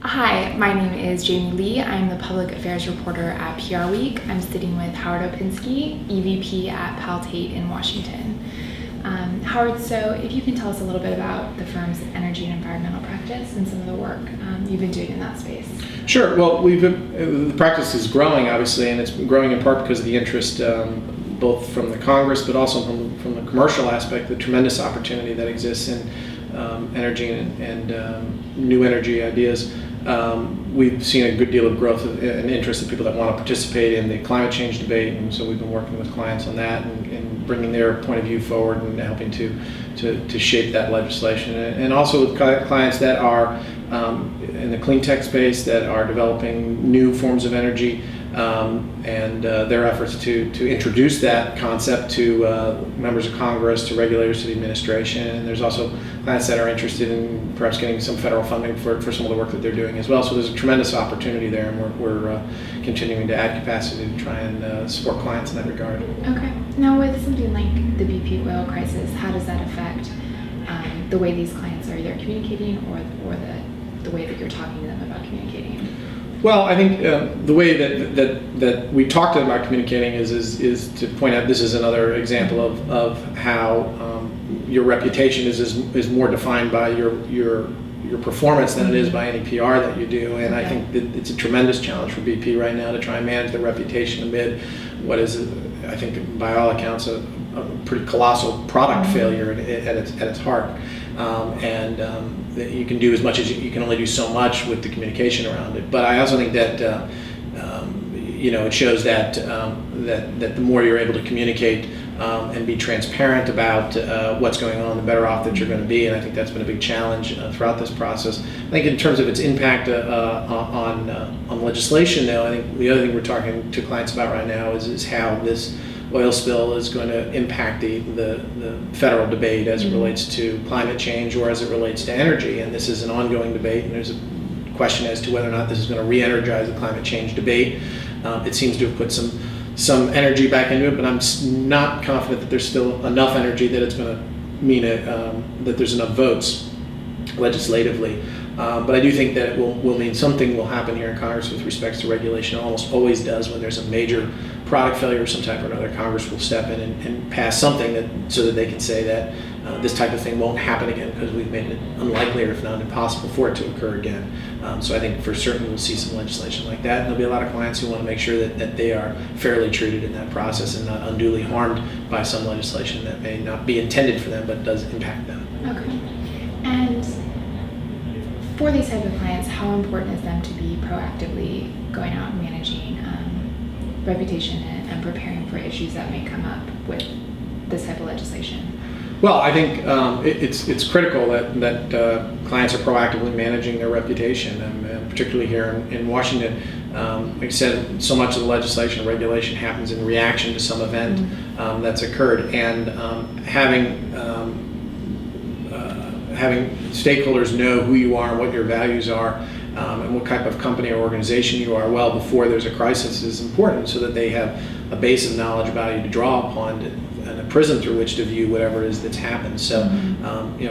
Hi, my name is Jaimy Lee. I'm the public affairs reporter at PRWeek. I'm sitting with Howard Opinsky, EVP at Powell Tate in Washington. Howard, so if you can tell us a little bit about the firm's energy and environmental practice and some of the work you've been doing in that space. Sure. Well, the practice is growing, obviously, and it's growing in part because of the interest both from the Congress, but also from the commercial aspect, the tremendous opportunity that exists in energy and new energy ideas. We've seen a good deal of growth and interest in people that want to participate in the climate change debate, and so we've been working with clients on that and bringing their point of view forward and helping to shape that legislation. And also with clients that are in the clean tech space, that are developing new forms of energy, and their efforts to introduce that concept to members of Congress, to regulators, to the administration. And there's also clients that are interested in perhaps getting some federal funding for some of the work that they're doing as well. So there's a tremendous opportunity there, and we're continuing to add capacity to try and support clients in that regard. Okay. Now with something like the BP oil crisis, how does that affect the way these clients are either communicating or the way that you're talking to them about communicating? Well, I think the way that we talk to them about communicating is to point out this is another example of how your reputation is more defined by your performance than it is by any PR that you do. And I think that it's a tremendous challenge for BP right now to try and manage their reputation amid what is, I think, by all accounts, a pretty colossal product failure at its heart. That you can do as much as you can only do so much with the communication around it. But I also think that it shows that that the more you're able to communicate and be transparent about what's going on, the better off that you're going to be. And I think that's been a big challenge throughout this process. I think in terms of its impact on legislation, though, I think the other thing we're talking to clients about right now is how this oil spill is going to impact the federal debate as it relates to climate change or as it relates to energy. And this is an ongoing debate, and there's a question as to whether or not this is going to re-energize the climate change debate. It seems to have put some energy back into it, but I'm not confident that there's still enough energy that it's going to mean that there's enough votes legislatively. But I do think that it will mean something will happen here in Congress with respect to regulation. It almost always does when there's a major product failure of some type or another. Congress will step in and pass something so that they can say that this type of thing won't happen again because we've made it unlikely or if not impossible for it to occur again. So I think for certain we'll see some legislation like that. And there'll be a lot of clients who want to make sure that they are fairly treated in that process and not unduly harmed by some legislation that may not be intended for them but does impact them. Okay. And for these type of clients, how important is them to be proactively going out and managing reputation and preparing for issues that may come up with this type of legislation? Well, I think it's critical that clients are proactively managing their reputation, and particularly here in Washington. Like I said, so much of the legislation and regulation happens in reaction to some event that's occurred, and having stakeholders know who you are and what your values are and what type of company or organization you are well before there's a crisis is important, so that they have a base of knowledge about you to draw upon and a prism through which to view whatever it is that's happened. So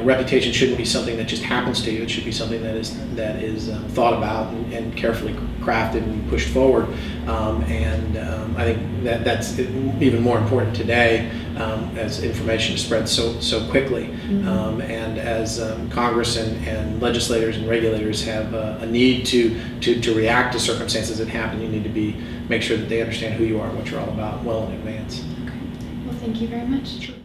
reputation shouldn't be something that just happens to you. It should be something that is thought about and carefully crafted and pushed forward. I think that's even more important today as information spreads so quickly, and as Congress and legislators and regulators have a need to react to circumstances that happen. You need to make sure that they understand who you are and what you're all about well in advance. Okay. Well, thank you very much. Sure.